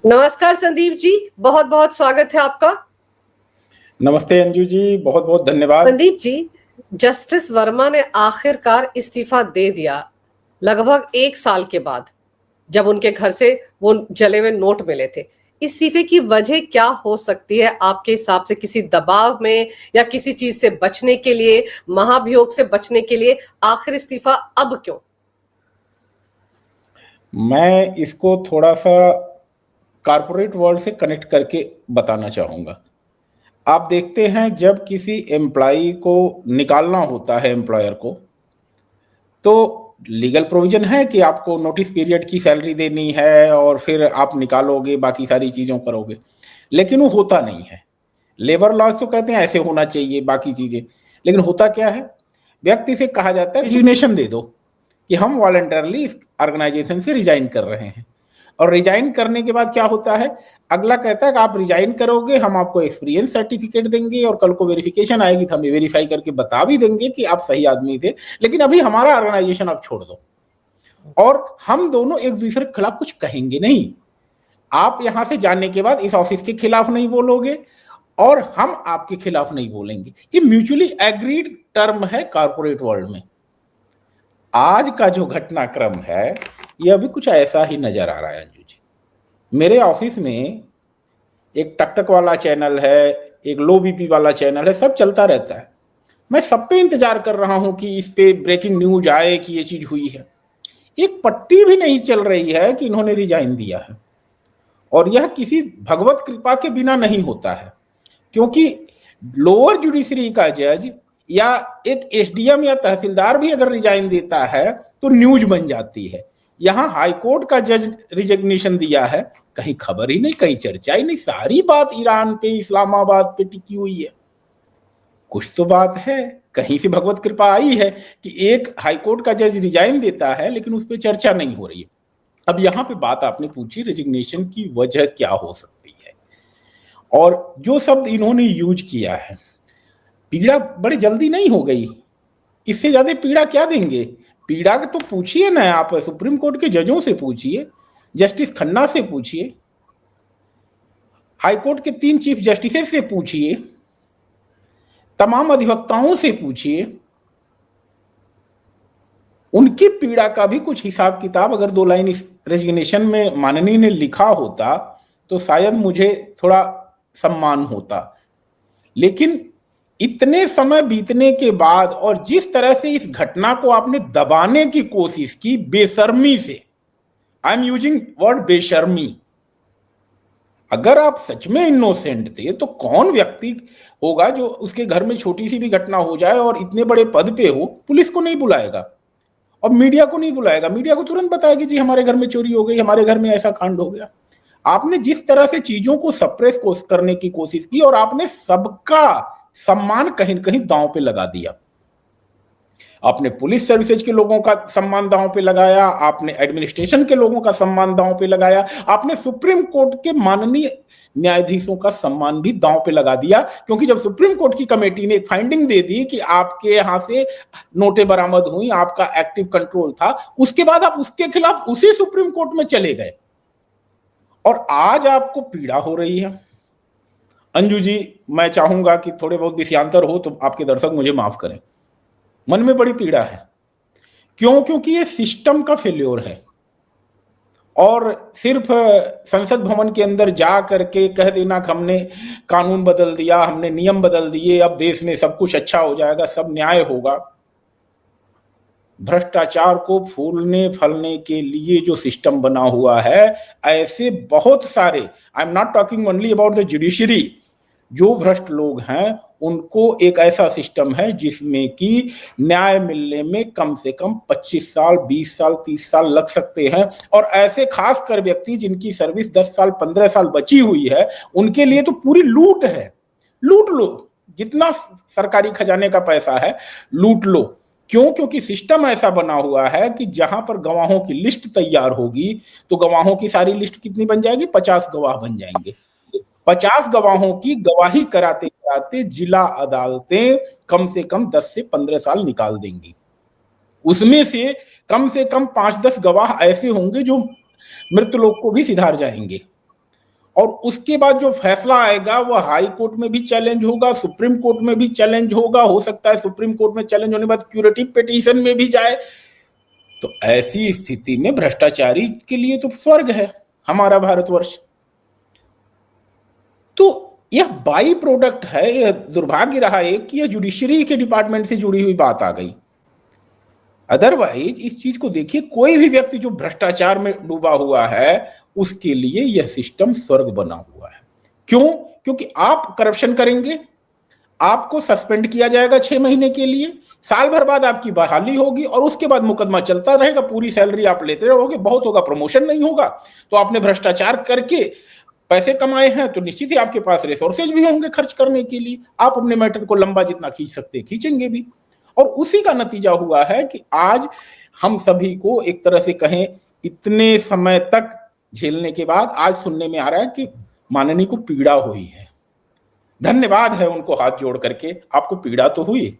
नमस्कार संदीप जी, बहुत बहुत स्वागत है आपका। नमस्ते अंजू जी, बहुत बहुत धन्यवाद। संदीप जी, जस्टिस वर्मा ने आखिरकार इस्तीफा दे दिया लगभग 1 साल के बाद, जब उनके घर से वो जले हुए नोट मिले थे। इस्तीफे की वजह क्या हो सकती है आपके हिसाब से? किसी दबाव में या किसी चीज से बचने के लिए, महाभियोग से बचने के लिए? आखिर इस्तीफा अब क्यों? मैं इसको थोड़ा सा कॉरपोरेट वर्ल्ड से कनेक्ट करके बताना चाहूँगा। आप देखते हैं जब किसी एम्प्लॉई को निकालना होता है एम्प्लॉयर को, तो लीगल प्रोविजन है कि आपको नोटिस पीरियड की सैलरी देनी है और फिर आप निकालोगे, बाकी सारी चीज़ों करोगे, लेकिन वो होता नहीं है। लेबर लॉज तो कहते हैं ऐसे होना चाहिए, बाकी चीज़ें, लेकिन होता क्या है, व्यक्ति से कहा जाता है रिजिग्नेशन दे दो कि हम वॉलंटरली इस ऑर्गेनाइजेशन से रिजाइन कर रहे हैं। और रिजाइन करने के बाद क्या होता है, अगला कहता है कि आप रिजाइन करोगे, हम आपको एक्सपीरियंस सर्टिफिकेट देंगे और कल को वेरिफिकेशन आएगी तो हम वेरीफाई करके बता भी देंगे कि आप सही आदमी थे, लेकिन अभी हमारा ऑर्गेनाइजेशन आप छोड़ दो। और हम दोनों एक दूसरे के खिलाफ कुछ कहेंगे नहीं। आप यहां से जाने के बाद इस ऑफिस के खिलाफ नहीं बोलोगे और हम आपके खिलाफ नहीं बोलेंगे। ये म्यूचुअली एग्रीड टर्म है कॉर्पोरेट वर्ल्ड में। आज का जो घटनाक्रम है ये अभी कुछ ऐसा ही नजर आ रहा है अंजू जी। मेरे ऑफिस में एक टकटक वाला चैनल है, एक लो बीपी वाला चैनल है, सब चलता रहता है। मैं सब पे इंतजार कर रहा हूं कि इस पे ब्रेकिंग न्यूज आए कि ये चीज हुई है। एक पट्टी भी नहीं चल रही है कि इन्होंने रिजाइन दिया है। और यह किसी भगवत कृपा के बिना नहीं होता है, क्योंकि लोअर जुडिशरी का जज या एक एसडीएम या तहसीलदार भी अगर रिजाइन देता है तो न्यूज बन जाती है। यहां हाईकोर्ट का जज रिजिग्नेशन दिया है, कहीं खबर ही नहीं, कहीं चर्चा ही नहीं, सारी बात ईरान पे, इस्लामाबाद पे टिकी हुई है। कुछ तो बात है, कहीं से भगवत कृपा आई है कि एक हाईकोर्ट का जज रिजाइन देता है लेकिन उस पर चर्चा नहीं हो रही है। अब यहां पे बात आपने पूछी रिजिग्नेशन की वजह क्या हो सकती है, और जो शब्द इन्होंने यूज किया है, पीड़ा बड़ी जल्दी नहीं हो गई। इससे ज्यादा पीड़ा क्या देंगे? पीड़ा तो पूछिए ना, आप सुप्रीम कोर्ट के जजों से पूछिए, जस्टिस खन्ना से पूछिए, हाईकोर्ट के 3 चीफ जस्टिस से पूछिए, तमाम अधिवक्ताओं से पूछिए। उनकी पीड़ा का भी कुछ हिसाब किताब अगर 2 लाइन इस रेजिग्नेशन में माननीय ने लिखा होता तो शायद मुझे थोड़ा सम्मान होता। लेकिन इतने समय बीतने के बाद और जिस तरह से इस घटना को आपने दबाने की कोशिश की बेशर्मी से, आई एम यूजिंग वर्ड बेशर्मी, अगर आप सच में इनोसेंट थे तो कौन व्यक्ति होगा जो उसके घर में छोटी सी भी घटना हो जाए और इतने बड़े पद पे हो, पुलिस को नहीं बुलाएगा और मीडिया को नहीं बुलाएगा, मीडिया को तुरंत बताएगा जी हमारे घर में चोरी हो गई, हमारे घर में ऐसा कांड हो गया। आपने जिस तरह से चीजों को सप्रेस करने की कोशिश की और आपने सबका सम्मान कहीं न कहीं दांव पे लगा दिया। आपने पुलिस सर्विसेज के लोगों का सम्मान दांव पे लगाया, आपने एडमिनिस्ट्रेशन के लोगों का सम्मान दांव पे लगाया, आपने सुप्रीम कोर्ट के माननीय न्यायाधीशों का सम्मान भी दांव पे लगा दिया। क्योंकि जब सुप्रीम कोर्ट की कमेटी ने एक फाइंडिंग दे दी कि आपके यहां से नोटें बरामद हुई, आपका एक्टिव कंट्रोल था, उसके बाद आप उसके खिलाफ उसी सुप्रीम कोर्ट में चले गए और आज आपको पीड़ा हो रही है। अंजू जी, मैं चाहूंगा कि थोड़े बहुत विषयांतर हो तो आपके दर्शक मुझे माफ करें, मन में बड़ी पीड़ा है। क्यों? क्योंकि ये सिस्टम का फेल्योर है और सिर्फ संसद भवन के अंदर जा करके कह देना कि हमने कानून बदल दिया, हमने नियम बदल दिए, अब देश में सब कुछ अच्छा हो जाएगा, सब न्याय होगा। भ्रष्टाचार को फूलने फलने के लिए जो सिस्टम बना हुआ है, ऐसे बहुत सारे, I am not talking only about the judiciary, जो भ्रष्ट लोग हैं उनको एक ऐसा सिस्टम है जिसमें कि न्याय मिलने में कम से कम 25 साल, 20 साल, 30 साल लग सकते हैं। और ऐसे खासकर व्यक्ति जिनकी सर्विस 10 साल, 15 साल बची हुई है, उनके लिए तो पूरी लूट है। लूट लो, जितना सरकारी खजाने का पैसा है लूट लो। क्यों? क्योंकि सिस्टम ऐसा बना हुआ है कि जहां पर गवाहों की लिस्ट तैयार होगी तो गवाहों की सारी लिस्ट कितनी बन जाएगी? 50 गवाह बन जाएंगे। 50 गवाहों की गवाही कराते कराते जिला अदालतें कम से कम 10 से 15 साल निकाल देंगी। उसमें से कम 5-10 गवाह ऐसे होंगे जो मृत लोग को भी सिधार जाएंगे। और उसके बाद जो फैसला आएगा वह हाई कोर्ट में भी चैलेंज होगा, सुप्रीम कोर्ट में भी चैलेंज होगा, हो सकता है सुप्रीम कोर्ट में चैलेंज होने के बाद क्यूरेटिव पिटीशन में भी जाए। तो ऐसी स्थिति में भ्रष्टाचारी के लिए तो स्वर्ग है हमारा भारतवर्ष। तो यह बाई प्रोडक्ट है, यह दुर्भाग्य रहा है कि यह जुडिशरी के डिपार्टमेंट से जुड़ी हुई बात आ गई। अदरवाइज इस चीज को देखिए, कोई भी व्यक्ति जो भ्रष्टाचार में डूबा हुआ है उसके लिए यह सिस्टम स्वर्ग बना हुआ है। क्यों? क्योंकि आप करप्शन करेंगे, आपको सस्पेंड किया जाएगा 6 महीने के लिए, साल भर बाद आपकी बहाली होगी और उसके बाद मुकदमा चलता रहेगा, पूरी सैलरी आप लेते रहोगे, बहुत होगा, प्रमोशन नहीं होगा। तो आपने भ्रष्टाचार करके पैसे कमाए हैं तो निश्चित ही आपके पास रिसोर्सेज भी होंगे खर्च करने के लिए, आप अपने मैटर को लंबा जितना खींच सकते खींचेंगे भी। और उसी का नतीजा हुआ है कि आज हम सभी को एक तरह से कहें इतने समय तक झेलने के बाद आज सुनने में आ रहा है कि माननीय को पीड़ा हुई है। धन्यवाद है उनको हाथ जोड़ करके, आपको पीड़ा तो हुई।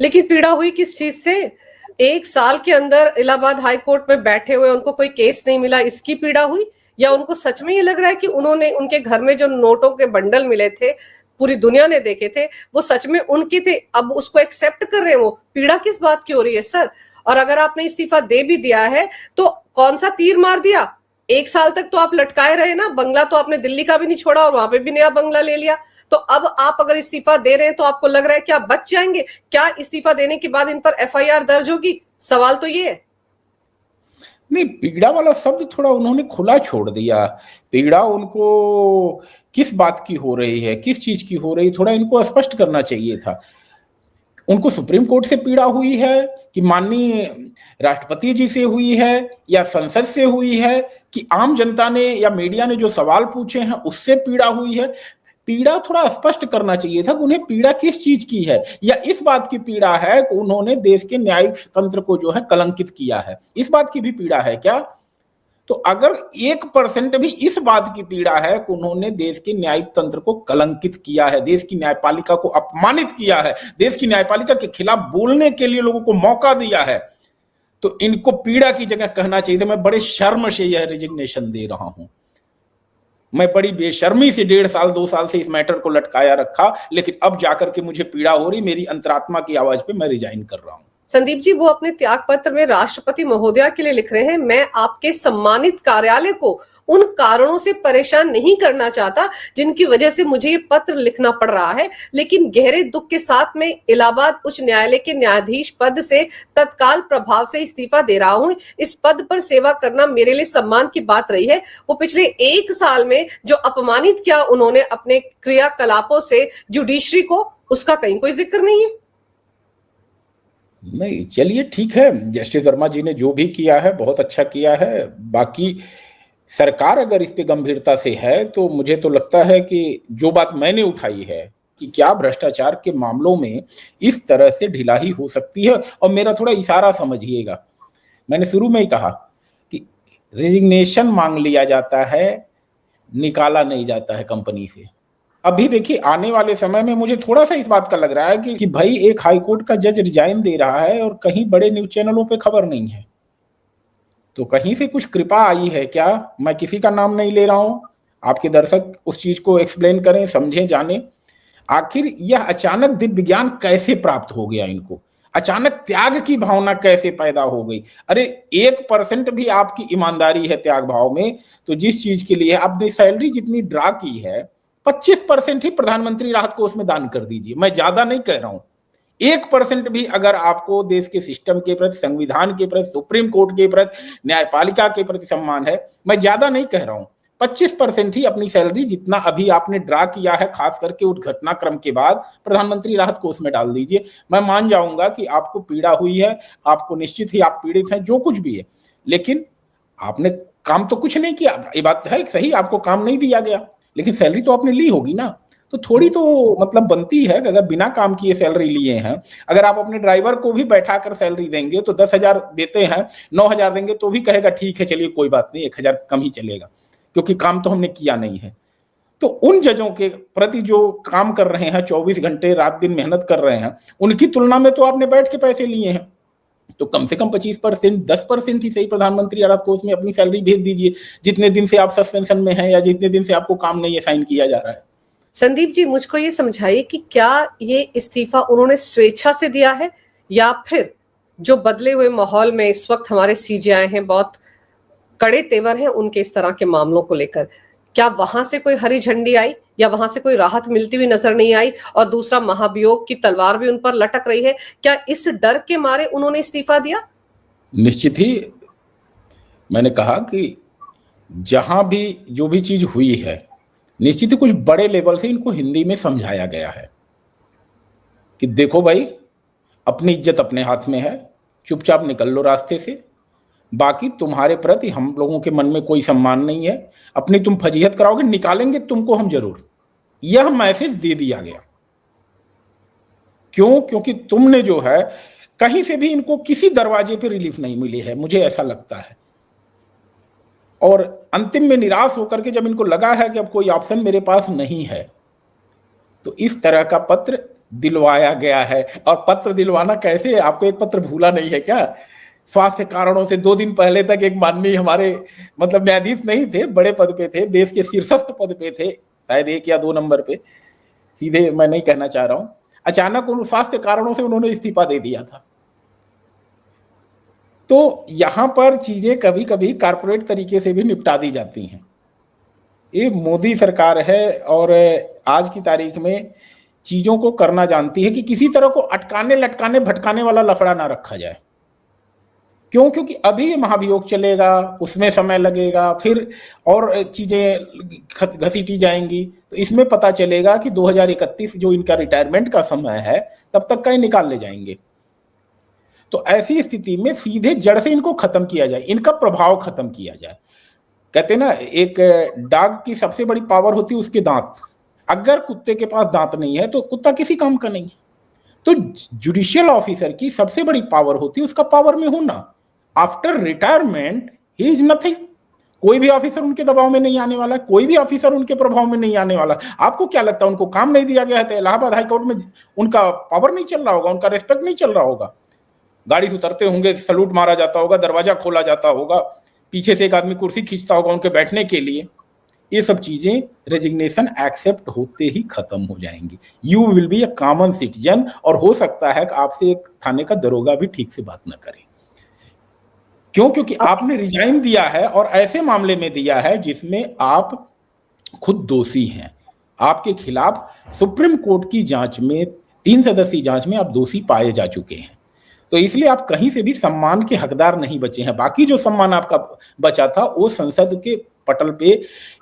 लेकिन पीड़ा हुई किस चीज से? 1 साल के अंदर इलाहाबाद हाई कोर्ट में बैठे हुए उनको कोई केस नहीं मिला, इसकी पीड़ा हुई? या उनको सच में ये लग रहा है कि उन्होंने उनके घर में जो नोटों के बंडल मिले थे, पूरी दुनिया ने देखे थे, वो सच में उनके थे, अब उसको एक्सेप्ट कर रहे हैं? वो पीड़ा किस बात की हो रही है सर? और अगर आपने इस्तीफा दे भी दिया है तो कौन सा तीर मार दिया? 1 साल तक तो आप लटकाए रहे ना, बंगला तो आपने दिल्ली का भी नहीं छोड़ा और वहां पे भी नया बंगला ले लिया। तो अब आप अगर इस्तीफा दे रहे हैं तो आपको लग रहा है कि आप बच जाएंगे? क्या इस्तीफा देने के बाद इन पर एफआईआर दर्ज होगी? सवाल तो ये है। नहीं, पीड़ा वाला शब्द थोड़ा उन्होंने खुला छोड़ दिया। पीड़ा उनको किस बात की हो रही है, किस चीज की हो रही, थोड़ा इनको स्पष्ट करना चाहिए था। उनको सुप्रीम कोर्ट से पीड़ा हुई है कि माननीय राष्ट्रपति जी से हुई है या संसद से हुई है कि आम जनता ने या मीडिया ने जो सवाल पूछे हैं उससे पीड़ा हुई है? पीड़ा थोड़ा स्पष्ट करना चाहिए था कि उन्हें पीड़ा किस चीज की है, या इस बात की पीड़ा है कि उन्होंने देश के न्यायिक तंत्र को जो है कलंकित किया है, इस बात की भी पीड़ा है क्या? तो अगर 1% भी इस बात की पीड़ा है कि उन्होंने देश के न्यायिक तंत्र को कलंकित किया है, देश की न्यायपालिका को अपमानित किया है, देश की न्यायपालिका के खिलाफ बोलने के लिए लोगों को मौका दिया है, तो इनको पीड़ा की जगह कहना चाहिए था मैं बड़े शर्म से यह रिजिग्नेशन दे रहा हूं, मैं बड़ी बेशर्मी से 1.5 साल 2 साल से इस मैटर को लटकाया रखा, लेकिन अब जाकर के मुझे पीड़ा हो रही, मेरी अंतरात्मा की आवाज पे मैं रिजाइन कर रहा हूं। संदीप जी, वो अपने त्याग पत्र में राष्ट्रपति महोदया के लिए लिख रहे हैं, मैं आपके सम्मानित कार्यालय को उन कारणों से परेशान नहीं करना चाहता जिनकी वजह से मुझे ये पत्र लिखना पड़ रहा है, लेकिन गहरे दुख के साथ मैं इलाहाबाद उच्च न्यायालय के न्यायाधीश पद से तत्काल प्रभाव से इस्तीफा दे रहा हूं। इस पद पर सेवा करना मेरे लिए सम्मान की बात रही है। वो पिछले 1 साल में जो अपमानित किया उन्होंने अपने क्रियाकलापों से जुडिशरी को, उसका कहीं कोई जिक्र नहीं है। नहीं, चलिए ठीक है, जस्टिस वर्मा जी ने जो भी किया है बहुत अच्छा किया है। बाकी सरकार अगर इस पे गंभीरता से है तो मुझे तो लगता है कि जो बात मैंने उठाई है कि क्या भ्रष्टाचार के मामलों में इस तरह से ढिलाई हो सकती है, और मेरा थोड़ा इशारा समझिएगा, मैंने शुरू में ही कहा कि रेजिग्नेशन मांग लिया जाता है, निकाला नहीं जाता है कंपनी से। अभी देखिए आने वाले समय में मुझे थोड़ा सा इस बात का लग रहा है कि भाई एक हाईकोर्ट का जज रिजाइन दे रहा है और कहीं बड़े न्यूज चैनलों पे खबर नहीं है, तो कहीं से कुछ कृपा आई है क्या? मैं किसी का नाम नहीं ले रहा हूं, आपके दर्शक उस चीज को एक्सप्लेन करें, समझें, जाने आखिर यह अचानक दिव्य ज्ञान कैसे प्राप्त हो गया इनको, अचानक त्याग की भावना कैसे पैदा हो गई? अरे 1% भी आपकी ईमानदारी है त्याग भाव में तो जिस चीज के लिए आपने सैलरी जितनी ड्रा की है 25% ही प्रधानमंत्री राहत कोष में दान कर दीजिए, मैं ज्यादा नहीं कह रहा हूं। 1% भी अगर आपको देश के सिस्टम के प्रति, संविधान के प्रति, सुप्रीम कोर्ट के प्रति, न्यायपालिका के प्रति सम्मान है, मैं ज्यादा नहीं कह रहा हूं, 25% ही अपनी सैलरी जितना अभी आपने ड्रा किया है खास करके उस घटनाक्रम के बाद प्रधानमंत्री राहत कोष में डाल दीजिए। मैं मान जाऊंगा कि आपको पीड़ा हुई है, आपको निश्चित ही आप पीड़ित हैं, जो कुछ भी है, लेकिन आपने काम तो कुछ नहीं किया। ये बात है सही, आपको काम नहीं दिया गया, लेकिन सैलरी तो आपने ली होगी ना, तो थोड़ी तो मतलब बनती है कि अगर बिना काम किए सैलरी लिए हैं, अगर आप अपने ड्राइवर को भी बैठा कर सैलरी देंगे तो 10,000 देते हैं, 9,000 देंगे तो भी कहेगा ठीक है चलिए कोई बात नहीं, 1,000 कम ही चलेगा क्योंकि काम तो हमने किया नहीं है। तो उन जजों के प्रति जो काम कर रहे हैं, 24 घंटे रात दिन मेहनत कर रहे हैं, उनकी तुलना में तो आपने बैठ के पैसे लिए हैं। तो कम से कम 25%, 10% ही सही प्रधानमंत्री राहत कोष में अपनी सैलरी भेज दीजिए, जितने दिन से आप सस्पेंशन में हैं या जितने दिन से आपको काम नहीं असाइन किया जा रहा है। संदीप जी, मुझको ये समझाइए कि क्या ये इस्तीफा उन्होंने स्वेच्छा से दिया है या फिर जो बदले हुए माहौल में इस वक्त हमारे सीजेआई हैं, बहुत कड़े तेवर हैं उनके इस तरह के मामलों को लेकर, क्या वहां से कोई हरी झंडी आई या वहां से कोई राहत मिलती हुई नजर नहीं आई? और दूसरा, महाभियोग की तलवार भी उन पर लटक रही है, क्या इस डर के मारे उन्होंने इस्तीफा दिया? निश्चित ही मैंने कहा कि जहां भी जो भी चीज हुई है, निश्चित ही कुछ बड़े लेवल से इनको हिंदी में समझाया गया है कि देखो भाई, अपनी इज्जत अपने हाथ में है, चुपचाप निकल लो रास्ते से, बाकी तुम्हारे प्रति हम लोगों के मन में कोई सम्मान नहीं है, अपनी तुम फजीहत कराओगे, निकालेंगे तुमको हम जरूर। यह मैसेज दे दिया गया। क्यों? क्योंकि तुमने जो है, कहीं से भी इनको किसी दरवाजे पे रिलीफ नहीं मिली है, मुझे ऐसा लगता है। और अंतिम में निराश होकर के जब इनको लगा है कि अब कोई ऑप्शन मेरे पास नहीं है, तो इस तरह का पत्र दिलवाया गया है। और पत्र दिलवाना कैसे? आपको एक पत्र भूला नहीं है क्या? स्वास्थ्य कारणों से 2 दिन पहले तक एक माननीय हमारे मतलब न्यायाधीश नहीं थे, बड़े पद पे थे, देश के शीर्षस्थ पद पे थे, शायद 1 या 2 नंबर पे, सीधे मैं नहीं कहना चाह रहा हूं, अचानक उन स्वास्थ्य कारणों से उन्होंने इस्तीफा दे दिया था। तो यहां पर चीजें कभी कभी कारपोरेट तरीके से भी निपटा दी जाती हैं। ये मोदी सरकार है और आज की तारीख में चीजों को करना जानती है कि किसी तरह को अटकाने लटकाने भटकाने वाला लफड़ा ना रखा जाए। क्यों? क्योंकि अभी ये महाभियोग चलेगा, उसमें समय लगेगा, फिर और चीजें घसीटी जाएंगी, तो इसमें पता चलेगा कि 2031 जो इनका रिटायरमेंट का समय है, तब तक का ये निकाल ले जाएंगे। तो ऐसी स्थिति में सीधे जड़ से इनको खत्म किया जाए, इनका प्रभाव खत्म किया जाए। कहते ना, एक डॉग की सबसे बड़ी पावर होती है उसके दांत। अगर कुत्ते के पास दांत नहीं है तो कुत्ता किसी काम का नहीं है। तो जुडिशियल ऑफिसर की सबसे बड़ी पावर होती है उसका पावर में होना। After retirement he is nothing. कोई भी ऑफिसर उनके दबाव में नहीं आने वाला, कोई भी ऑफिसर उनके प्रभाव में नहीं आने वाला। आपको क्या लगता है उनको काम नहीं दिया गया है तो इलाहाबाद हाईकोर्ट में उनका पावर नहीं चल रहा होगा, उनका रेस्पेक्ट नहीं चल रहा होगा? गाड़ी से उतरते होंगे, सलूट मारा जाता होगा, दरवाजा खोला जाता होगा, पीछे से एक आदमी कुर्सी खींचता होगा उनके बैठने के लिए। ये सब चीजें रेजिग्नेशन एक्सेप्ट होते ही खत्म हो जाएंगी। You will be a common citizen. और हो सकता है कि आपसे एक थाने का दरोगा भी ठीक से बात न करे। क्यों? क्योंकि आपने रिजाइन दिया है और ऐसे मामले में दिया है जिसमें आप खुद दोषी हैं। आपके खिलाफ सुप्रीम कोर्ट की जांच में, 3 सदस्यीय जांच में आप दोषी पाए जा चुके हैं। तो इसलिए आप कहीं से भी सम्मान के हकदार नहीं बचे हैं। बाकी जो सम्मान आपका बचा था वो संसद के पटल पे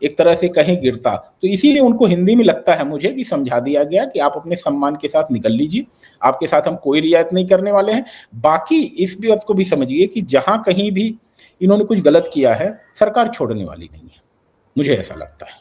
एक तरह से कहीं गिरता। तो इसीलिए उनको हिंदी में लगता है मुझे कि समझा दिया गया कि आप अपने सम्मान के साथ निकल लीजिए, आपके साथ हम कोई रियायत नहीं करने वाले हैं। बाकी इस बात को भी समझिए कि जहां कहीं भी इन्होंने कुछ गलत किया है, सरकार छोड़ने वाली नहीं है, मुझे ऐसा लगता है।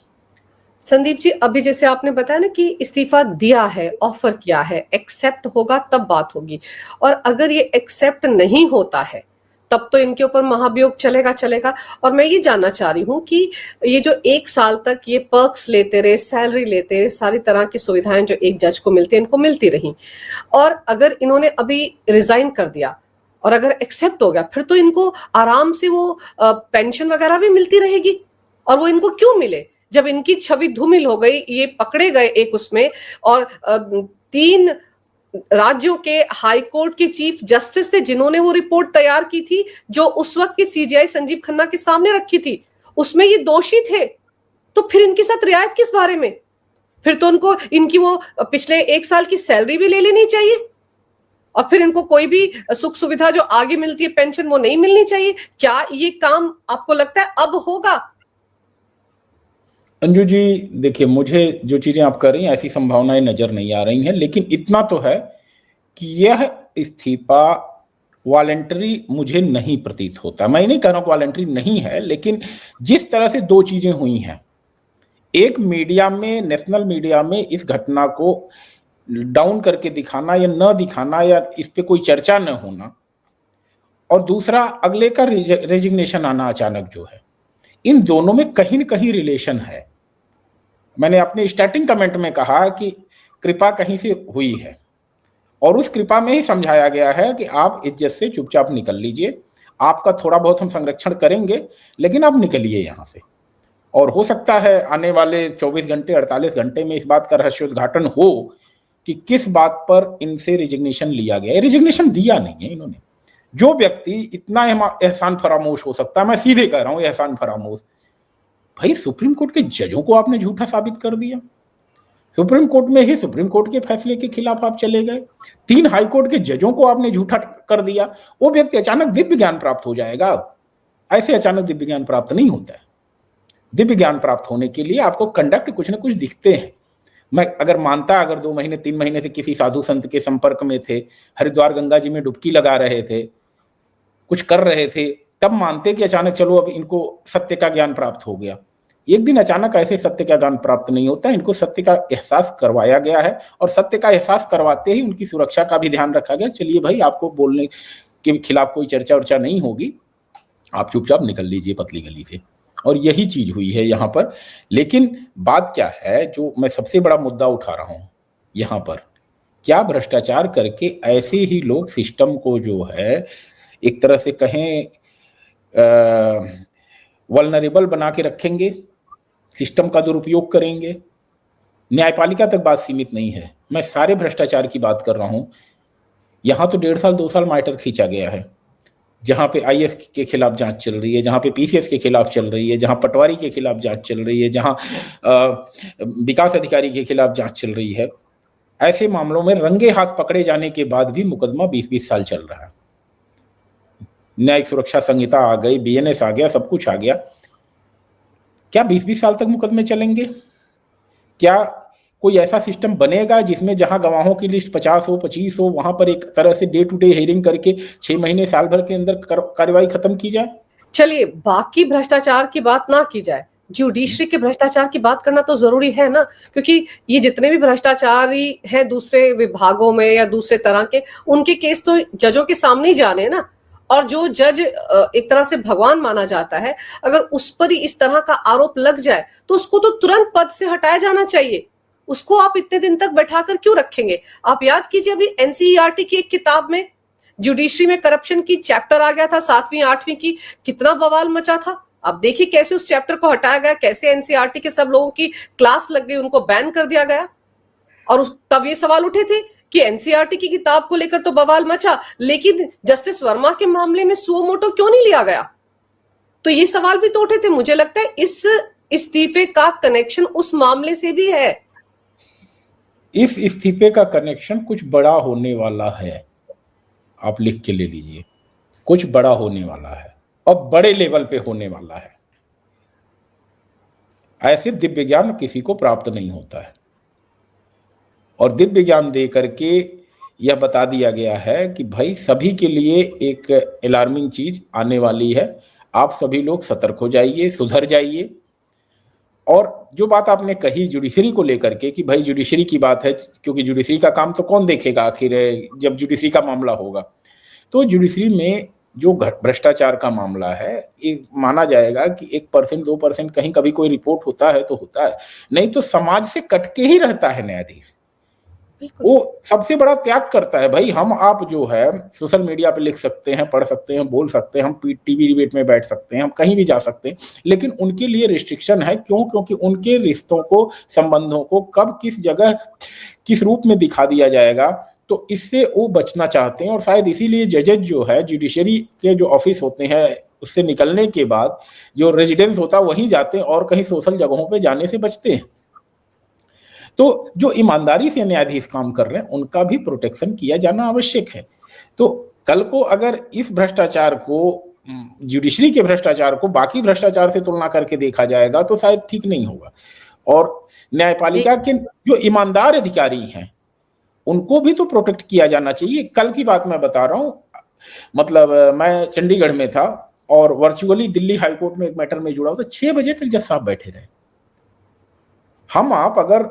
संदीप जी, अभी जैसे आपने बताया ना कि इस्तीफा दिया है, ऑफर किया है, एक्सेप्ट होगा तब बात होगी। और अगर ये एक्सेप्ट नहीं होता है तब तो इनके ऊपर महाभियोग चलेगा। और मैं ये जानना चाह रही हूँ कि ये जो 1 साल तक ये पर्क्स लेते रहे, सैलरी लेते रहे, सारी तरह की सुविधाएं जो एक जज को मिलती है इनको मिलती रही, और अगर इन्होंने अभी रिजाइन कर दिया और अगर एक्सेप्ट हो गया, फिर तो इनको आराम से वो पेंशन वगैरह भी मिलती रहेगी। और वो इनको क्यों मिले जब इनकी छवि धूमिल हो गई, ये पकड़े गए एक उसमें, और 3 राज्यों के हाई कोर्ट के चीफ जस्टिस थे जिन्होंने वो रिपोर्ट तैयार की थी जो उस वक्त के सीजीआई संजीव खन्ना के सामने रखी थी, उसमें ये दोषी थे। तो फिर इनके साथ रियायत किस बारे में? फिर तो उनको इनकी वो पिछले 1 साल की सैलरी भी ले लेनी चाहिए, और फिर इनको कोई भी सुख सुविधा जो आगे मिलती है, पेंशन, वो नहीं मिलनी चाहिए। क्या ये काम आपको लगता है अब होगा? अंजू जी, देखिए, मुझे जो चीजें आप कर रही हैं ऐसी संभावनाएं नजर नहीं आ रही हैं, लेकिन इतना तो है कि यह इस्तीफा वॉलेंटरी मुझे नहीं प्रतीत होता। मैं नहीं कह रहा हूं वॉलेंटरी नहीं है, लेकिन जिस तरह से 2 चीजें हुई हैं, एक मीडिया में, नेशनल मीडिया में इस घटना को डाउन करके दिखाना या न दिखाना या इस पे कोई चर्चा न होना, और दूसरा अगले का रेजिग्नेशन आना अचानक जो है, इन दोनों में कहीं न कहीं रिलेशन है। मैंने अपने स्टार्टिंग कमेंट में कहा कि कृपा कहीं से हुई है, और उस कृपा में ही समझाया गया है कि आप इज्जत से चुपचाप निकल लीजिए, आपका थोड़ा बहुत हम संरक्षण करेंगे, लेकिन आप निकलिए यहाँ से। और हो सकता है आने वाले 24 घंटे 48 घंटे में इस बात का रहस्योद्घाटन हो कि किस बात पर इनसे रिजिग्नेशन लिया गया। रिजिग्नेशन दिया नहीं है इन्होंने। जो व्यक्ति इतना एहसान फरामोश हो सकता है, मैं सीधे कह रहा हूं एहसान फरामोश, भाई सुप्रीम कोर्ट के जजों को आपने झूठा साबित कर दिया। सुप्रीम कोर्ट में ही सुप्रीम कोर्ट के फैसले के खिलाफ आप चले गए, 3 हाई कोर्ट के जजों को आपने झूठा कर दिया। वो व्यक्ति अचानक दिव्य ज्ञान प्राप्त हो जाएगा? ऐसे अचानक दिव्य ज्ञान प्राप्त नहीं होता है। दिव्य ज्ञान प्राप्त होने के लिए आपको कंडक्ट कुछ ना कुछ दिखते हैं। मैं अगर मानता, अगर 2 महीने 3 महीने से किसी साधु संत के संपर्क में थे, हरिद्वार गंगा जी में डुबकी लगा रहे थे, कुछ कर रहे थे, तब मानते कि अचानक चलो अब इनको सत्य का ज्ञान प्राप्त हो गया। एक दिन अचानक ऐसे सत्य का ज्ञान प्राप्त नहीं होता, इनको सत्य का एहसास करवाया गया है और सत्य का एहसास करवाते ही उनकी सुरक्षा का भी ध्यान रखा गया। चलिए भाई, आपको बोलने के खिलाफ कोई चर्चा वर्चा नहीं होगी, आप चुपचाप निकल लीजिए पतली गली से। और यही चीज हुई है यहाँ पर। लेकिन बात क्या है, जो मैं सबसे बड़ा मुद्दा उठा रहा हूं यहाँ पर, क्या भ्रष्टाचार करके ऐसे ही लोग सिस्टम को जो है एक तरह से कहें वल्नरेबल बना के रखेंगे, सिस्टम का दुरुपयोग करेंगे? न्यायपालिका तक बात सीमित नहीं है, मैं सारे भ्रष्टाचार की बात कर रहा हूं। यहां तो 1.5 साल 2 साल मैटर खींचा गया है, जहां पे आईएएस के खिलाफ जांच चल रही है, जहां पे पीसीएस के खिलाफ चल रही है, जहां पटवारी के खिलाफ जांच चल रही है, जहां विकास अधिकारी के खिलाफ जांच चल रही है। ऐसे मामलों में रंगे हाथ पकड़े जाने के बाद भी मुकदमा 20-20 साल चल रहा है। न्यायिक सुरक्षा संहिता आ गई, बीएनएस आ गया, सब कुछ आ गया। क्या 20-20 साल तक मुकदमे चलेंगे? क्या कोई ऐसा सिस्टम बनेगा जिसमें जहां गवाहों की लिस्ट 50 हो 25 हो, वहां पर एक तरह से डे टू डे हियरिंग करके 6 महीने साल भर के अंदर कार्रवाई खत्म की जाए? चलिए, बाकी भ्रष्टाचार की बात ना की जाए, जुडिशरी के भ्रष्टाचार की बात करना तो जरूरी है ना, क्योंकि ये जितने भी भ्रष्टाचारी हैं दूसरे विभागों में या दूसरे तरह के, उनके केस तो जजों के सामने ही जाने ना। और जो जज एक तरह से भगवान माना जाता है, अगर उस पर ही इस तरह का आरोप लग जाए तो उसको तो तुरंत पद से हटाया जाना चाहिए। उसको आप इतने दिन तक बैठाकर क्यों रखेंगे? आप याद कीजिए, अभी एनसीईआरटी की एक किताब में जुडिशरी में करप्शन की चैप्टर आ गया था, 7वीं 8वीं की, कितना बवाल मचा था। अब देखिए कैसे उस चैप्टर को हटाया गया, कैसे एनसीईआरटी के सब लोगों की क्लास लग गई, उनको बैन कर दिया गया। और तब ये सवाल उठे थे कि एनसीईआरटी की किताब को लेकर तो बवाल मचा, लेकिन जस्टिस वर्मा के मामले में सुओ मोटो क्यों नहीं लिया गया? तो ये सवाल भी तो उठे थे। मुझे लगता है इस इस्तीफे का कनेक्शन उस मामले से भी है। इस इस्तीफे का कनेक्शन कुछ बड़ा होने वाला है, आप लिख के ले लीजिए। कुछ बड़ा होने वाला है और बड़े लेवल पे होने वाला है। ऐसे दिव्य ज्ञान किसी को प्राप्त नहीं होता है, और दिव्य ज्ञान दे करके यह बता दिया गया है कि भाई सभी के लिए एक अलार्मिंग चीज आने वाली है, आप सभी लोग सतर्क हो जाइए, सुधर जाइए। और जो बात आपने कही जुडिशरी को लेकर के कि भाई जुडिशरी की बात है, क्योंकि जुडिशरी का काम तो कौन देखेगा आखिर, जब जुडिशरी का मामला होगा तो जुडिशरी में जो भ्रष्टाचार का मामला है, ये माना जाएगा कि 1% 2% कहीं कभी कोई रिपोर्ट होता है तो होता है, नहीं तो समाज से कटके ही रहता है न्यायाधीश। वो सबसे बड़ा त्याग करता है। भाई हम आप जो है सोशल मीडिया पे लिख सकते हैं, पढ़ सकते हैं, बोल सकते हैं, हम टीवी डिबेट में बैठ सकते हैं, हम कहीं भी जा सकते हैं, लेकिन उनके लिए रिस्ट्रिक्शन है। क्यों? क्योंकि उनके रिश्तों को, संबंधों को कब किस जगह किस रूप में दिखा दिया जाएगा, तो इससे वो बचना चाहते हैं। और शायद इसीलिए जजेज जो है जुडिशरी के जो ऑफिस होते हैं उससे निकलने के बाद जो रेजिडेंस होता है वहीं जाते हैं और कहीं सोशल जगहों पे जाने से बचते हैं। तो जो ईमानदारी से न्यायाधीश काम कर रहे हैं उनका भी प्रोटेक्शन किया जाना आवश्यक है। तो कल को अगर इस भ्रष्टाचार को, जुडिशरी के भ्रष्टाचार को बाकी भ्रष्टाचार से तुलना करके देखा जाएगा तो शायद ठीक नहीं होगा। और न्यायपालिका के जो ईमानदार अधिकारी हैं उनको भी तो प्रोटेक्ट किया जाना चाहिए। कल की बात मैं बता रहा हूं, मतलब मैं चंडीगढ़ में था और वर्चुअली दिल्ली हाईकोर्ट में एक मैटर में जुड़ा, तो 6 बजे तक जज साहब बैठे रहे। हम आप अगर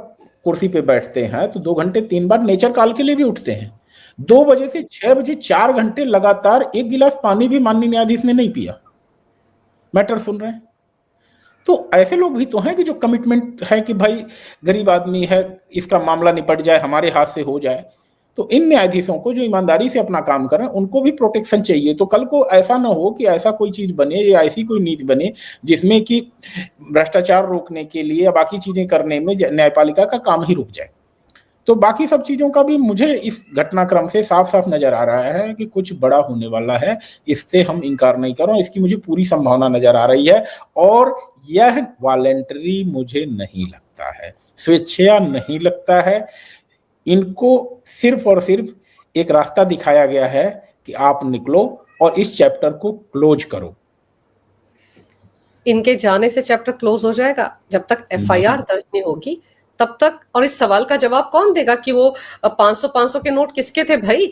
कुर्सी पे बैठते हैं तो 2 घंटे 3 बार नेचर कॉल के लिए भी उठते हैं। 2 बजे से 6 बजे 4 घंटे लगातार 1 गिलास पानी भी माननीय न्यायाधीश ने नहीं पिया, मैटर सुन रहे हैं। तो ऐसे लोग भी तो हैं कि जो कमिटमेंट है कि भाई गरीब आदमी है, इसका मामला निपट जाए, हमारे हाथ से हो जाए। तो इन न्यायाधीशों को जो ईमानदारी से अपना काम कर रहे हैं उनको भी प्रोटेक्शन चाहिए। तो कल को ऐसा ना हो कि ऐसा कोई चीज बने या ऐसी कोई नीति बने जिसमें कि भ्रष्टाचार रोकने के लिए या बाकी चीजें करने में न्यायपालिका का काम ही रुक जाए। तो बाकी सब चीजों का भी मुझे इस घटनाक्रम से साफ साफ नजर आ रहा है कि कुछ बड़ा होने वाला है, इससे हम इनकार नहीं कर रहे हैं, इसकी मुझे पूरी संभावना नजर आ रही है। और यह वॉलेंटरी मुझे नहीं लगता है, स्वेच्छा नहीं लगता है। इनको सिर्फ और सिर्फ एक रास्ता दिखाया गया है कि आप निकलो और इस चैप्टर को क्लोज करो। इनके जाने से चैप्टर क्लोज हो जाएगा? जब तक एफआईआर दर्ज नहीं होगी तब तक। और इस सवाल का जवाब कौन देगा कि वो 500 के नोट किसके थे भाई?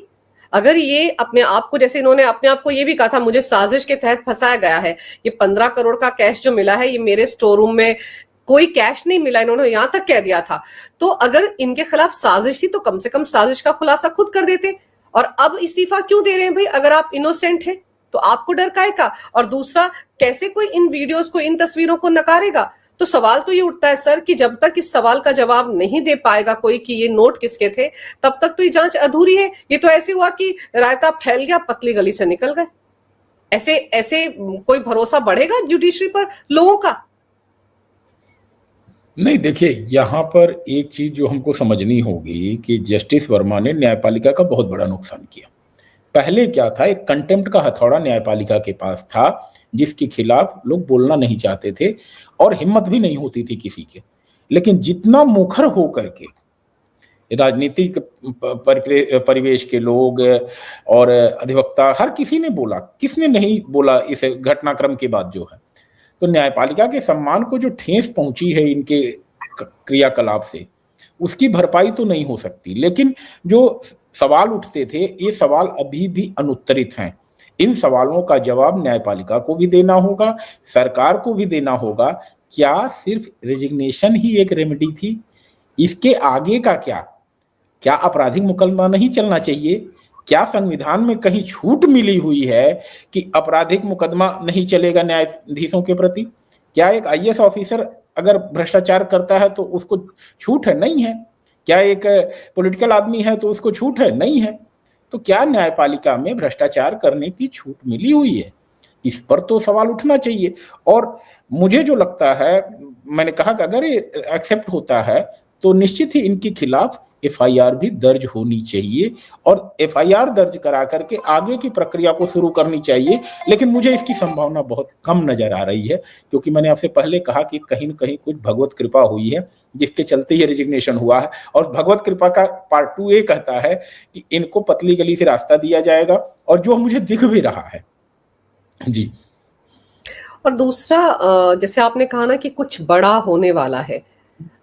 अगर ये अपने आप को, जैसे इन्होंने अपने आप को ये भी कहा था, मुझे साजिश के तहत फंसाया गया है, ये 15 करोड़ का कैश जो मिला है ये मेरे स्टोर रूम में कोई कैश नहीं मिला, इन्होंने यहां तक कह दिया था। तो अगर इनके खिलाफ साजिश थी तो कम से कम साजिश का खुलासा खुद कर देते। और अब इस्तीफा क्यों दे रहे हैं भाई? अगर आप इनोसेंट है तो आपको डर काहे का? और दूसरा, कैसे कोई इन वीडियोस को, इन तस्वीरों को नकारेगा? तो सवाल तो ये उठता है सर कि जब तक इस सवाल का जवाब नहीं दे पाएगा कोई कि ये नोट किसके थे, तब तक तो ये जांच अधूरी है। ये तो ऐसे हुआ कि रायता फैल गया, पतली गली से निकल गए। ऐसे ऐसे कोई भरोसा बढ़ेगा जुडिशरी पर लोगों का? नहीं, देखिए यहाँ पर एक चीज जो हमको समझनी होगी कि जस्टिस वर्मा ने न्यायपालिका का बहुत बड़ा नुकसान किया। पहले क्या था, एक कंटेम्प्ट का हथौड़ा न्यायपालिका के पास था जिसके खिलाफ लोग बोलना नहीं चाहते थे और हिम्मत भी नहीं होती थी किसी के। लेकिन जितना मुखर हो करके राजनीतिक परिवेश के लोग और अधिवक्ता, हर किसी ने बोला, किसने नहीं बोला इस घटनाक्रम के बाद जो है। तो न्यायपालिका के सम्मान को जो ठेस पहुंची है इनके क्रियाकलाप से, उसकी भरपाई तो नहीं हो सकती। लेकिन जो सवाल उठते थे, ये सवाल अभी भी अनुत्तरित हैं। इन सवालों का जवाब न्यायपालिका को भी देना होगा, सरकार को भी देना होगा। क्या सिर्फ रेजिग्नेशन ही एक रेमेडी थी? इसके आगे का क्या? क्या आपराधिक मुकदमा नहीं चलना चाहिए? क्या संविधान में कहीं छूट मिली हुई है कि आपराधिक मुकदमा नहीं चलेगा न्यायाधीशों के प्रति? क्या एक आईएएस ऑफिसर अगर भ्रष्टाचार करता है तो उसको छूट है? नहीं है। क्या एक पॉलिटिकल आदमी है तो उसको छूट है? नहीं है। तो क्या न्यायपालिका में भ्रष्टाचार करने की छूट मिली हुई है? इस पर तो सवाल उठना चाहिए। और मुझे जो लगता है, मैंने कहा कि अगर ये एक्सेप्ट होता है तो निश्चित ही इनके खिलाफ एफआईआर भी दर्ज होनी चाहिए और एफआईआर दर्ज करा करके आगे की प्रक्रिया को शुरू करनी चाहिए। लेकिन मुझे इसकी संभावना बहुत कम नजर आ रही है, क्योंकि मैंने आपसे पहले कहा कि कहीं न कहीं कुछ भगवत कृपा हुई है जिसके चलते ये रेजिग्नेशन हुआ है। और भगवत कृपा का पार्ट 2 ये कहता है कि इनको पतली गली से रास्ता दिया जाएगा, और जो मुझे दिख भी रहा है। जी। और दूसरा, जैसे आपने कहा ना कि कुछ बड़ा होने वाला है,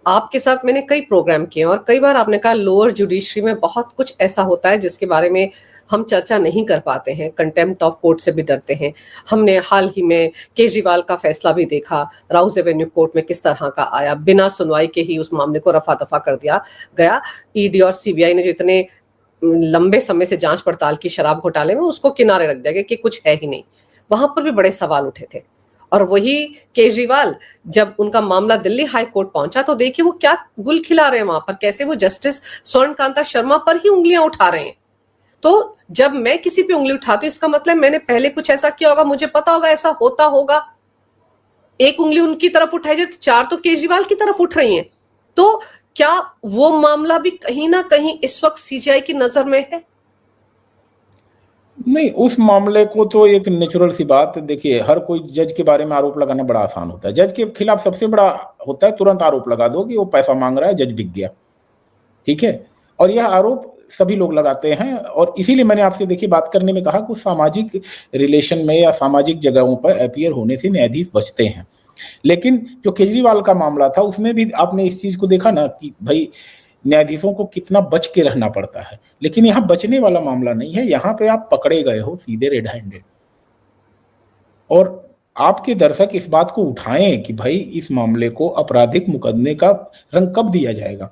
आपके साथ मैंने कई प्रोग्राम किए और कई बार आपने कहा लोअर जुडिशरी में बहुत कुछ ऐसा होता है जिसके बारे में हम चर्चा नहीं कर पाते हैं, कंटेम्प्ट ऑफ कोर्ट से भी डरते हैं। हमने हाल ही में केजरीवाल का फैसला भी देखा, राउज एवेन्यू कोर्ट में किस तरह का आया, बिना सुनवाई के ही उस मामले को रफा दफा कर दिया गया। ईडी और सीबीआई ने जो इतने लंबे समय से जांच पड़ताल की शराब घोटाले में, उसको किनारे रख दिया गया कि कुछ है ही नहीं। वहां पर भी बड़े सवाल उठे थे। और वही केजरीवाल, जब उनका मामला दिल्ली हाई कोर्ट पहुंचा तो देखिए वो क्या गुल खिला रहे हैं वहां पर, कैसे वो जस्टिस स्वर्णकांता शर्मा पर ही उंगलियां उठा रहे हैं। तो जब मैं किसी पे उंगली उठाती हूं, इसका मतलब मैंने पहले कुछ ऐसा किया होगा, मुझे पता होगा ऐसा होता होगा। एक उंगली उनकी तरफ उठाई जाए तो 4 तो केजरीवाल की तरफ उठ रही हैं। तो क्या वो मामला भी कहीं ना कहीं इस वक्त सीजीआई की नजर में है? नहीं, उस मामले को तो एक नेचुरल सी बात, देखिए हर कोई जज के बारे में आरोप लगाना बड़ा आसान होता है। जज के खिलाफ सबसे बड़ा होता है तुरंत आरोप लगा दो कि वो पैसा मांग रहा है, जज बिक गया। ठीक है, और यह आरोप सभी लोग लगाते हैं। और इसीलिए मैंने आपसे देखिए बात करने में कहा कि सामाजिक रिलेशन में या सामाजिक जगहों पर अपीयर होने से न्यायाधीश बचते हैं। लेकिन जो केजरीवाल का मामला था उसमें भी आपने इस चीज को देखा ना कि भाई न्यायाधीशों को कितना बच के रहना पड़ता है। लेकिन यहाँ बचने वाला मामला नहीं है, यहाँ पे आप पकड़े गए हो सीधे रेड हैंडेड। और आपके दर्शक इस बात को उठाएं कि भाई इस मामले को आपराधिक मुकदमे का रंग कब दिया जाएगा।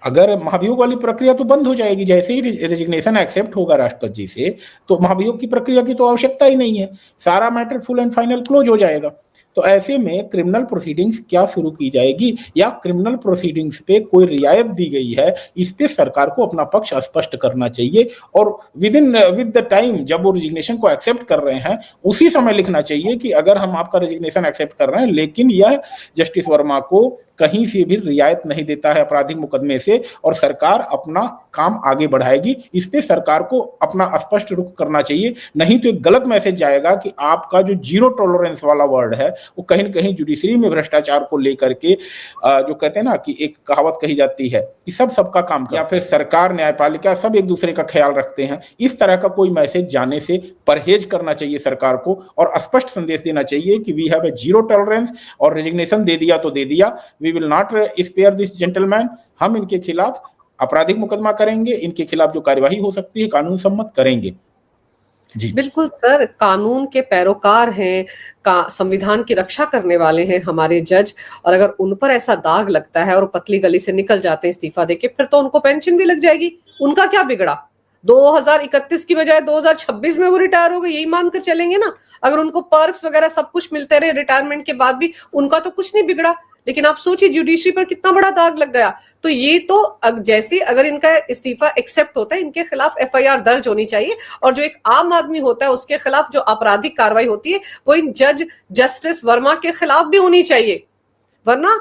अगर महाभियोग वाली प्रक्रिया तो बंद हो जाएगी, जैसे ही रेजिग्नेशन एक्सेप्ट होगा राष्ट्रपति जी से, तो महाभियोग की प्रक्रिया की तो आवश्यकता ही नहीं है, सारा matter full and final close हो जाएगा। तो ऐसे में क्रिमिनल प्रोसीडिंग्स क्या शुरू की जाएगी या क्रिमिनल प्रोसीडिंग्स पे कोई रियायत दी गई है, इस पे सरकार को अपना पक्ष स्पष्ट करना चाहिए और विद द टाइम जब वो रेजिग्नेशन को एक्सेप्ट कर रहे हैं उसी समय लिखना चाहिए कि अगर हम आपका रेजिग्नेशन एक्सेप्ट कर रहे हैं लेकिन यह जस्टिस वर्मा को कहीं से भी रियायत नहीं देता है आपराधिक मुकदमे से और सरकार अपना काम आगे बढ़ाएगी। इस पे सरकार को अपना स्पष्ट रुख करना चाहिए, नहीं तो एक गलत मैसेज जाएगा कि आपका जो जीरो टॉलरेंस वाला वर्ड है वो कहीं न कहीं जुडिशरी में भ्रष्टाचार को लेकर के जो कहते हैं ना कि एक कहावत कही जाती है कि सब सबका काम या फिर सरकार न्यायपालिका सब एक दूसरे का ख्याल रखते हैं, इस तरह का कोई मैसेज जाने से परहेज करना चाहिए सरकार को और स्पष्ट संदेश देना चाहिए कि we have a zero tolerance और रेजिग्नेशन दे दिया तो दे दिया, we will not spare this gentleman. हम इनके खिलाफ आपराधिक मुकदमा करेंगे, इनके खिलाफ जो कार्यवाही हो सकती है कानून सम्मत करेंगे। जी बिल्कुल सर, कानून के पैरोकार हैं, संविधान की रक्षा करने वाले हैं हमारे जज, और अगर उन पर ऐसा दाग लगता है और पतली गली से निकल जाते हैं इस्तीफा देके, फिर तो उनको पेंशन भी लग जाएगी। उनका क्या बिगड़ा? 2031 की बजाय 2026 में वो रिटायर हो गए, यही मानकर चलेंगे ना। अगर उनको पर्क्स वगैरह सब कुछ मिलते रहे रिटायरमेंट के बाद भी, उनका तो कुछ नहीं बिगड़ा। लेकिन आप सोचिए जुडिशरी पर कितना बड़ा दाग लग गया। तो ये तो जैसे अगर इनका इस्तीफा एक्सेप्ट होता है, इनके खिलाफ एफआईआर दर्ज होनी चाहिए, और जो एक आम आदमी होता है उसके खिलाफ जो आपराधिक कार्रवाई होती है वो इन जस्टिस वर्मा के खिलाफ भी होनी चाहिए। वरना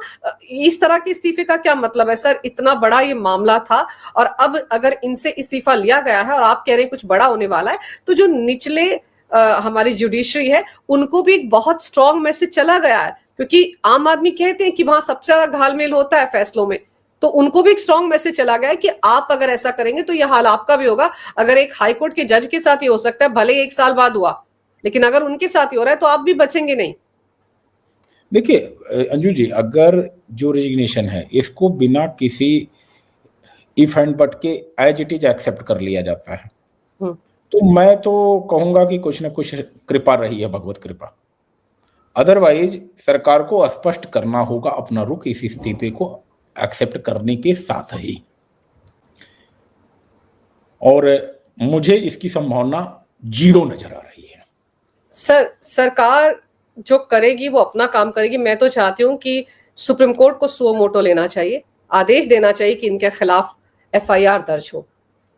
इस तरह के इस्तीफे का क्या मतलब है सर? इतना बड़ा ये मामला था और अब अगर इनसे इस्तीफा लिया गया है और आप कह रहे हैं कुछ बड़ा होने वाला है, तो जो निचले हमारी जुडिशरी है उनको भी एक बहुत स्ट्रॉन्ग मैसेज चला गया है, क्योंकि आम आदमी कहते हैं कि वहां सबसे ज्यादा घालमेल होता है फैसलों में। तो उनको भी एक स्ट्रॉन्ग मैसेज चला गया है कि आप अगर ऐसा करेंगे तो यह हाल आपका भी होगा। अगर एक हाईकोर्ट के जज के साथ ये हो सकता है, भले 1 साल बाद हुआ, लेकिन अगर उनके साथ ही हो रहा है तो आप भी बचेंगे नहीं। देखिए अंजू जी, अगर जो रेजिग्नेशन है इसको बिना किसी इफ एंड बट के एज इट इज एक्सेप्ट कर लिया जाता है, तो मैं तो कहूंगा कि कुछ ना कुछ कृपा रही है, भगवत कृपा। अदरवाइज सरकार को स्पष्ट करना होगा अपना रुख इस इस्तीफे को एक्सेप्ट करने के साथ ही, और मुझे इसकी संभावना 0 नजर आ रही है। सर, सरकार जो करेगी वो अपना काम करेगी। मैं तो चाहती हूँ कि सुप्रीम कोर्ट को सुओ मोटो लेना चाहिए, आदेश देना चाहिए कि इनके खिलाफ एफआईआर दर्ज हो,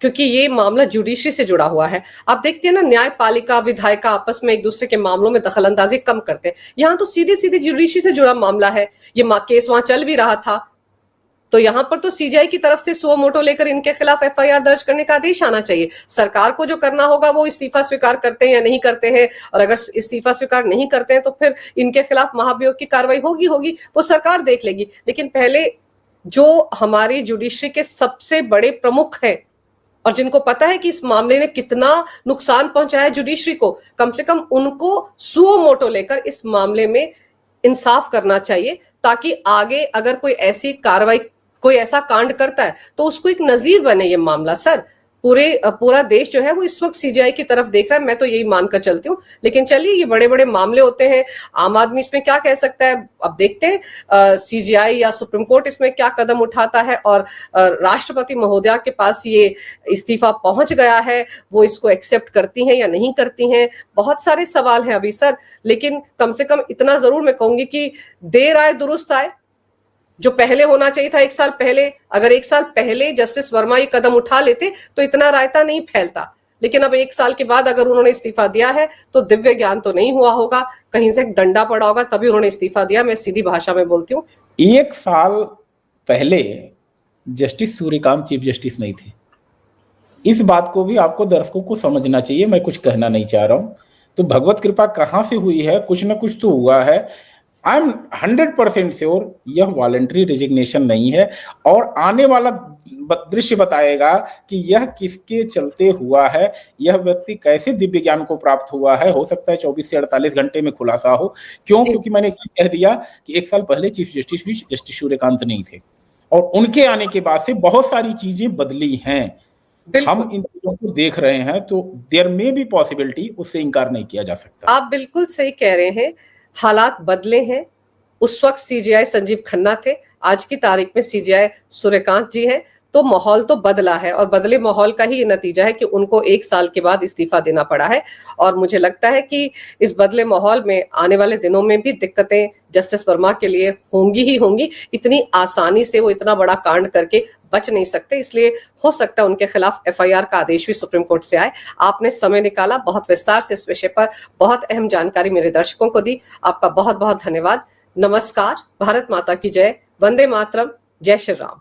क्योंकि ये मामला जुडिशरी से जुड़ा हुआ है। आप देखते हैं ना, न्यायपालिका विधायिका आपस में एक दूसरे के मामलों में दखल अंदाजी कम करते हैं। यहाँ तो सीधे सीधे जुडिशरी से जुड़ा मामला है। ये केस वहां चल भी रहा था, तो यहाँ पर तो सीजीआई की तरफ से सुओ मोटो लेकर इनके खिलाफ एफआईआर दर्ज करने का आदेश आना चाहिए। सरकार को जो करना होगा वो इस्तीफा स्वीकार करते हैं या नहीं करते हैं, और अगर इस्तीफा स्वीकार नहीं करते हैं तो फिर इनके खिलाफ महाभियोग की कार्रवाई होगी, वो सरकार देख लेगी। लेकिन पहले जो हमारी जुडिशरी के सबसे बड़े प्रमुख हैं और जिनको पता है कि इस मामले ने कितना नुकसान पहुंचाया है जुडिशरी को, कम से कम उनको सुओ मोटो लेकर इस मामले में इंसाफ करना चाहिए, ताकि आगे अगर कोई ऐसी कार्रवाई, कोई ऐसा कांड करता है तो उसको एक नजीर बने ये मामला। सर, पूरा देश जो है वो इस वक्त सीजीआई की तरफ देख रहा है, मैं तो यही मानकर चलती हूँ। लेकिन चलिए, ये बड़े बड़े मामले होते हैं, आम आदमी इसमें क्या कह सकता है, अब देखते हैं सीजीआई या सुप्रीम कोर्ट इसमें क्या कदम उठाता है। और राष्ट्रपति महोदया के पास ये इस्तीफा पहुंच गया है, वो इसको एक्सेप्ट करती हैं या नहीं करती हैं, बहुत सारे सवाल हैं अभी सर। लेकिन कम से कम इतना जरूर मैं कहूंगी कि देर आए दुरुस्त आए। जो पहले होना चाहिए था 1 साल पहले, अगर 1 साल पहले जस्टिस वर्मा ये कदम उठा लेते तो इतना रायता नहीं फैलता। लेकिन अब 1 साल के बाद अगर उन्होंने इस्तीफा दिया है तो दिव्य ज्ञान तो नहीं हुआ होगा, कहीं से डंडा पड़ा होगा तभी उन्होंने इस्तीफा दिया। मैं सीधी भाषा में बोलती हूँ। 1 साल पहले जस्टिस सूर्यकांत चीफ जस्टिस नहीं थे, इस बात को भी आपको दर्शकों को समझना चाहिए। मैं कुछ कहना नहीं चाह रहा हूं। तो भगवत कृपा कहां से हुई है, कुछ ना कुछ तो हुआ है। आई एम 100% श्योर यह वॉलंटरी रेजिग्नेशन नहीं है, और आने वाला दृश्य बताएगा कि यह किसके चलते हुआ है, यह व्यक्ति कैसे दिव्य ज्ञान को प्राप्त हुआ है। हो सकता है 24 से 48 घंटे में खुलासा हो। क्यों? क्योंकि मैंने एक चीज कह दिया कि 1 साल पहले चीफ जस्टिस भी जस्टिस सूर्यकांत नहीं थे, और उनके आने के बाद से बहुत सारी चीजें बदली हैं। हम इन चीजों को देख रहे हैं, तो देयर में भी पॉसिबिलिटी, उससे इनकार नहीं किया जा सकता। आप बिल्कुल सही कह रहे हैं, हालात बदले हैं। उस वक्त सीजीआई संजीव खन्ना थे, आज की तारीख में सीजीआई सूर्यकांत जी हैं। तो माहौल तो बदला है और बदले माहौल का ही ये नतीजा है कि उनको 1 साल के बाद इस्तीफा देना पड़ा है। और मुझे लगता है कि इस बदले माहौल में आने वाले दिनों में भी दिक्कतें जस्टिस वर्मा के लिए होंगी ही होंगी। इतनी आसानी से वो इतना बड़ा कांड करके बच नहीं सकते, इसलिए हो सकता है उनके खिलाफ एफआईआर का आदेश भी सुप्रीम कोर्ट से आए। आपने समय निकाला, बहुत विस्तार से इस विषय पर बहुत अहम जानकारी मेरे दर्शकों को दी। आपका बहुत बहुत धन्यवाद। नमस्कार। भारत माता की जय। वंदे मातरम। जय श्री राम।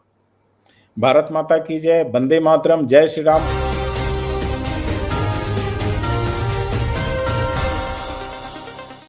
भारत माता की जय। वंदे मातरम। जय श्री राम।